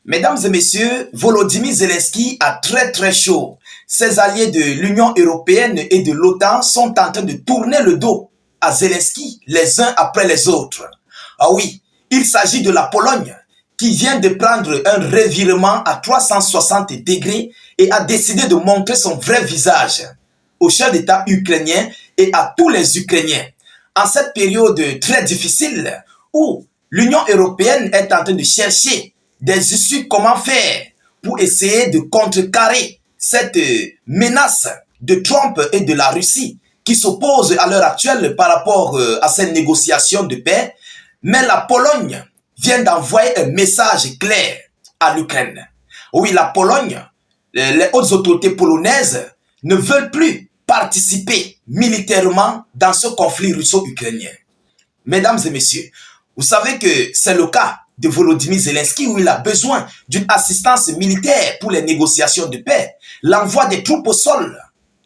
Mesdames et messieurs, Volodymyr Zelensky a très chaud. Ses alliés de l'Union européenne et de l'OTAN sont en train de tourner le dos à Zelensky les uns après les autres. Ah oui, il s'agit de la Pologne qui vient de prendre un revirement à 360 degrés et a décidé de montrer son vrai visage au chef d'État ukrainien et à tous les Ukrainiens. En cette période très difficile où l'Union européenne est en train de chercher des issues, comment faire pour essayer de contrecarrer cette menace de Trump et de la Russie qui s'opposent à l'heure actuelle par rapport à cette négociation de paix. Mais la Pologne vient d'envoyer un message clair à l'Ukraine. Oui, la Pologne, les hautes autorités polonaises ne veulent plus participer militairement dans ce conflit russo-ukrainien. Mesdames et messieurs, vous savez que c'est le cas de Volodymyr Zelensky où il a besoin d'une assistance militaire pour les négociations de paix, l'envoi des troupes au sol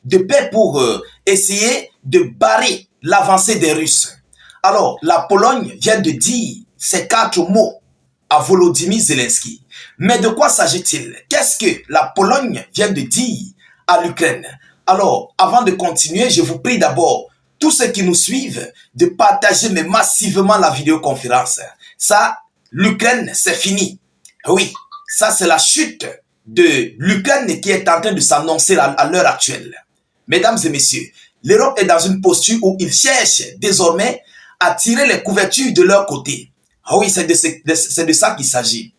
de paix pour essayer de barrer l'avancée des Russes. Alors, la Pologne vient de dire ces 4 mots à Volodymyr Zelensky. Mais de quoi s'agit-il? Qu'est-ce que la Pologne vient de dire à l'Ukraine? Alors, avant de continuer, je vous prie d'abord, tous ceux qui nous suivent, de partager mais massivement la vidéoconférence. Ça, l'Ukraine, c'est fini. Oui, ça c'est la chute de l'Ukraine qui est en train de s'annoncer à l'heure actuelle. Mesdames et messieurs, l'Europe est dans une posture où ils cherchent désormais à tirer les couvertures de leur côté. Ah oui, c'est de ça qu'il s'agit.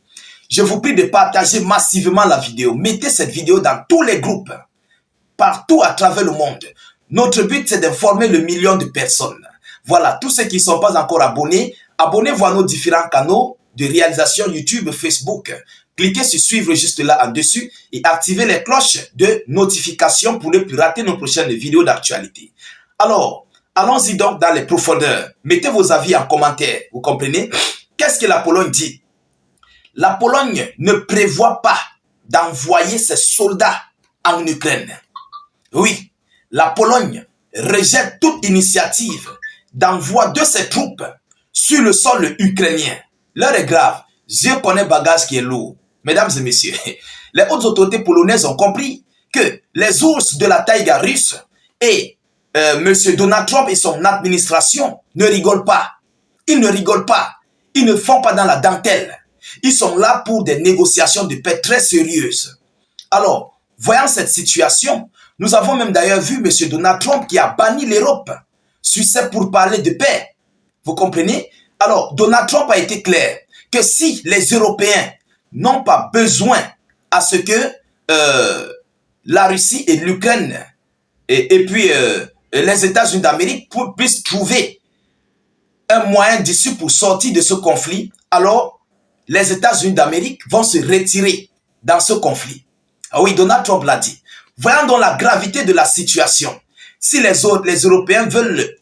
Je vous prie de partager massivement la vidéo. Mettez cette vidéo dans tous les groupes, partout à travers le monde. Notre but, c'est d'informer le million de personnes. Voilà, tous ceux qui ne sont pas encore abonnés, abonnez-vous à nos différents canaux de réalisation YouTube, Facebook. Cliquez sur suivre juste là en dessus et activez les cloches de notification pour ne plus rater nos prochaines vidéos d'actualité. Alors, allons-y donc dans les profondeurs. Mettez vos avis en commentaire, vous comprenez? Qu'est-ce que la Pologne dit? La Pologne ne prévoit pas d'envoyer ses soldats en Ukraine. Oui, la Pologne rejette toute initiative d'envoi de ses troupes sur le sol ukrainien. L'heure est grave. Je connais bagage qui est lourd. Mesdames et messieurs, les hautes autorités polonaises ont compris que les ours de la taïga russe et M. Donald Trump et son administration ne rigolent pas. Ils ne rigolent pas. Ils ne font pas dans la dentelle. Ils sont là pour des négociations de paix très sérieuses. Alors, voyant cette situation, nous avons même d'ailleurs vu M. Donald Trump qui a banni l'Europe sur ces pourparlers de paix. Vous comprenez? Alors, Donald Trump a été clair que si les Européens n'ont pas besoin à ce que la Russie et l'Ukraine et puis les États-Unis d'Amérique puissent trouver un moyen d'issue pour sortir de ce conflit, alors les États-Unis d'Amérique vont se retirer dans ce conflit. Ah oui, Donald Trump l'a dit. Voyons donc la gravité de la situation. Si les Européens veulent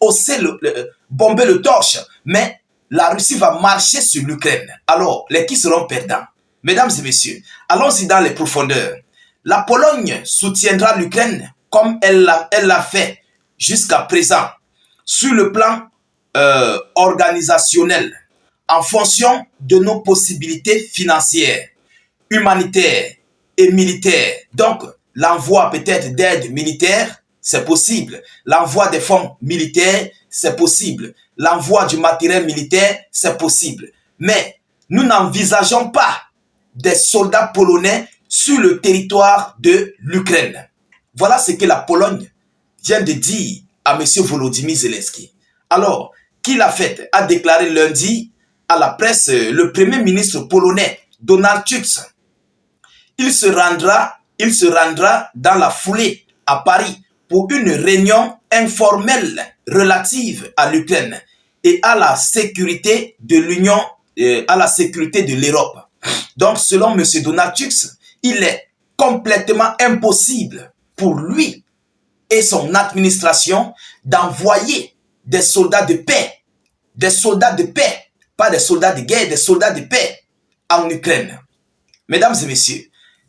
bomber le torche, mais la Russie va marcher sur l'Ukraine. Alors, qui seront perdants? Mesdames et messieurs, allons-y dans les profondeurs. La Pologne soutiendra l'Ukraine comme elle l'a fait jusqu'à présent, sur le plan organisationnel, en fonction de nos possibilités financières, humanitaires et militaires. Donc, l'envoi peut-être d'aide militaire, c'est possible. L'envoi des fonds militaires, c'est possible. L'envoi du matériel militaire, c'est possible. Mais nous n'envisageons pas des soldats polonais sur le territoire de l'Ukraine. Voilà ce que la Pologne vient de dire à M. Volodymyr Zelensky. Alors, qui l'a fait? A déclaré lundi à la presse le premier ministre polonais, Donald Tusk. Il se rendra dans la foulée à Paris pour une réunion informelle relative à l'Ukraine et à la sécurité de l'Union, à la sécurité de l'Europe. Donc, selon M. Donald Tusk, il est complètement impossible pour lui et son administration d'envoyer des soldats de paix, pas des soldats de guerre, des soldats de paix en Ukraine. Mesdames et messieurs,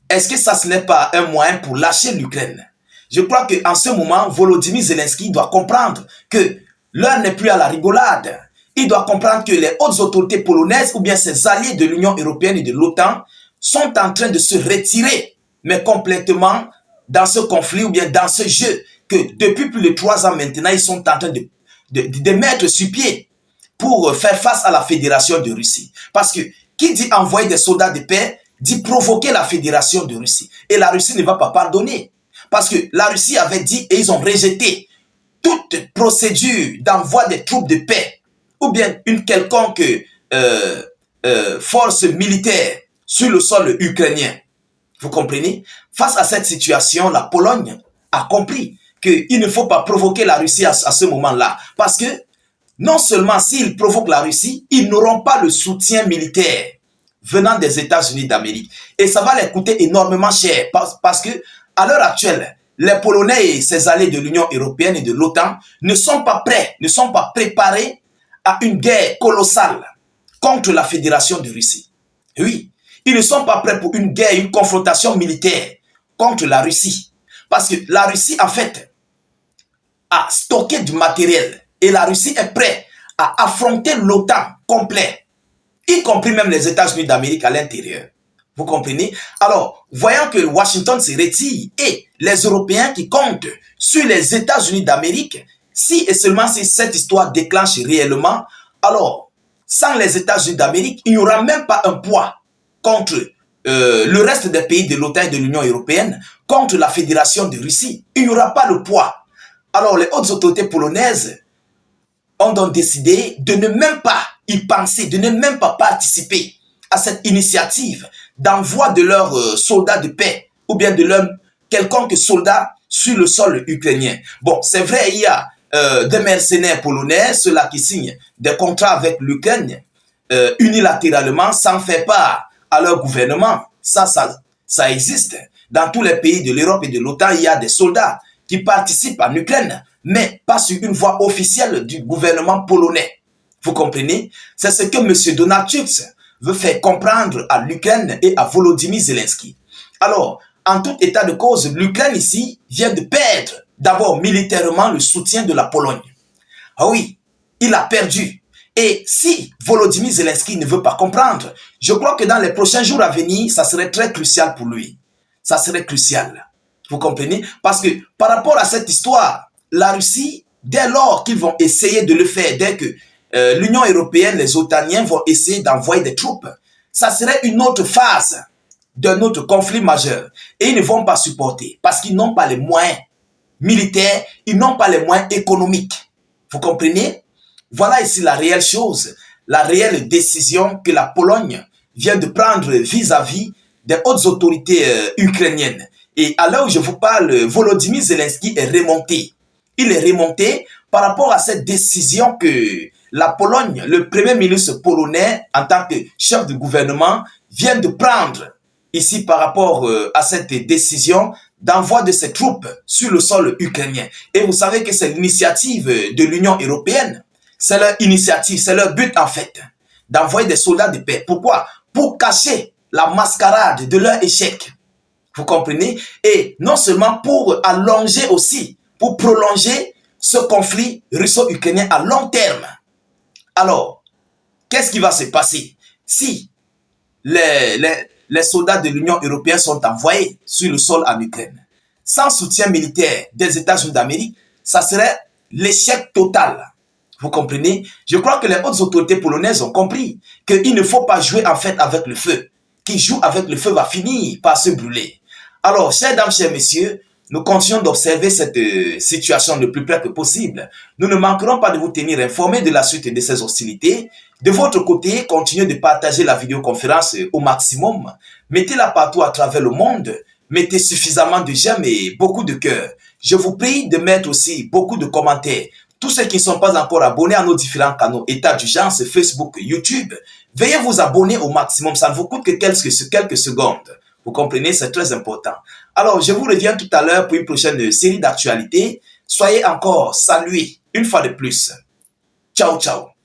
est-ce que ça ce n'est pas un moyen pour lâcher l'Ukraine? Je crois qu'en ce moment, Volodymyr Zelensky doit comprendre que l'heure n'est plus à la rigolade. Il doit comprendre que les hautes autorités polonaises ou bien ses alliés de l'Union européenne et de l'OTAN sont en train de se retirer, mais complètement dans ce conflit ou bien dans ce jeu que depuis plus de 3 ans maintenant, ils sont en train de mettre sur pied pour faire face à la Fédération de Russie. Parce que qui dit envoyer des soldats de paix, dit provoquer la Fédération de Russie. Et la Russie ne va pas pardonner. Parce que la Russie avait dit et ils ont rejeté toute procédure d'envoi des troupes de paix ou bien une quelconque force militaire sur le sol ukrainien. Vous comprenez? Face à cette situation, la Pologne a compris qu'il ne faut pas provoquer la Russie à ce moment-là. Parce que non seulement s'ils provoquent la Russie, ils n'auront pas le soutien militaire venant des États-Unis d'Amérique. Et ça va les coûter énormément cher. Parce que à l'heure actuelle, les Polonais et ses alliés de l'Union européenne et de l'OTAN ne sont pas prêts, ne sont pas préparés à une guerre colossale contre la Fédération de Russie. Oui, ils ne sont pas prêts pour une guerre, une confrontation militaire contre la Russie. Parce que la Russie, en fait, a stocké du matériel. Et la Russie est prête à affronter l'OTAN complet, y compris même les États-Unis d'Amérique à l'intérieur. Vous comprenez? Alors, voyant que Washington se retire et les Européens qui comptent sur les États-Unis d'Amérique, si et seulement si cette histoire déclenche réellement, alors, sans les États-Unis d'Amérique, il n'y aura même pas un poids contre le reste des pays de l'OTAN et de l'Union européenne, contre la Fédération de Russie. Il n'y aura pas le poids. Alors, les hautes autorités polonaises ont donc décidé de ne même pas y penser, de ne même pas participer à cette initiative d'envoi de leurs soldats de paix ou bien de leurs quelconque soldats sur le sol ukrainien. Bon, c'est vrai, il y a des mercenaires polonais, ceux-là qui signent des contrats avec l'Ukraine unilatéralement sans faire part à leur gouvernement. Ça existe. Dans tous les pays de l'Europe et de l'OTAN, il y a des soldats qui participent en Ukraine, mais pas sur une voie officielle du gouvernement polonais. Vous comprenez? C'est ce que M. Donald Tusk veut faire comprendre à l'Ukraine et à Volodymyr Zelensky. Alors, en tout état de cause, l'Ukraine ici vient de perdre d'abord militairement le soutien de la Pologne. Ah oui, il a perdu. Et si Volodymyr Zelensky ne veut pas comprendre, je crois que dans les prochains jours à venir, ça serait très crucial pour lui. Ça serait crucial. Vous comprenez? Parce que par rapport à cette histoire, la Russie, dès lors qu'ils vont essayer de le faire, dès que l'Union européenne, les OTANiens vont essayer d'envoyer des troupes, ça serait une autre phase d'un autre conflit majeur. Et ils ne vont pas supporter parce qu'ils n'ont pas les moyens militaires, ils n'ont pas les moyens économiques. Vous comprenez? Voilà ici la réelle chose, la réelle décision que la Pologne vient de prendre vis-à-vis des hautes autorités ukrainiennes. Et à l'heure où je vous parle, Volodymyr Zelensky est remonté. Il est remonté par rapport à cette décision que la Pologne, le premier ministre polonais, en tant que chef de gouvernement, vient de prendre ici par rapport à cette décision d'envoi de ses troupes sur le sol ukrainien. Et vous savez que c'est l'initiative de l'Union européenne. C'est leur initiative, c'est leur but en fait, d'envoyer des soldats de paix. Pourquoi? Pour cacher la mascarade de leur échec. Vous comprenez? Et non seulement pour allonger aussi, pour prolonger ce conflit russo-ukrainien à long terme. Alors, qu'est-ce qui va se passer si les soldats de l'Union européenne sont envoyés sur le sol en Ukraine? Sans soutien militaire des États-Unis d'Amérique, ça serait l'échec total. Vous comprenez? Je crois que les hautes autorités polonaises ont compris qu'il ne faut pas jouer en fait avec le feu. Qui joue avec le feu va finir par se brûler. Alors, chères dames, chers messieurs, nous continuons d'observer cette situation le plus près que possible. Nous ne manquerons pas de vous tenir informés de la suite de ces hostilités. De votre côté, continuez de partager la vidéoconférence au maximum. Mettez-la partout à travers le monde. Mettez suffisamment de j'aime et beaucoup de cœur. Je vous prie de mettre aussi beaucoup de commentaires. Tous ceux qui ne sont pas encore abonnés à nos différents canaux État d'urgence, Facebook, YouTube, veuillez vous abonner au maximum. Ça ne vous coûte que quelques secondes. Vous comprenez, c'est très important. Alors, je vous reviens tout à l'heure pour une prochaine série d'actualités. Soyez encore salués une fois de plus. Ciao, ciao.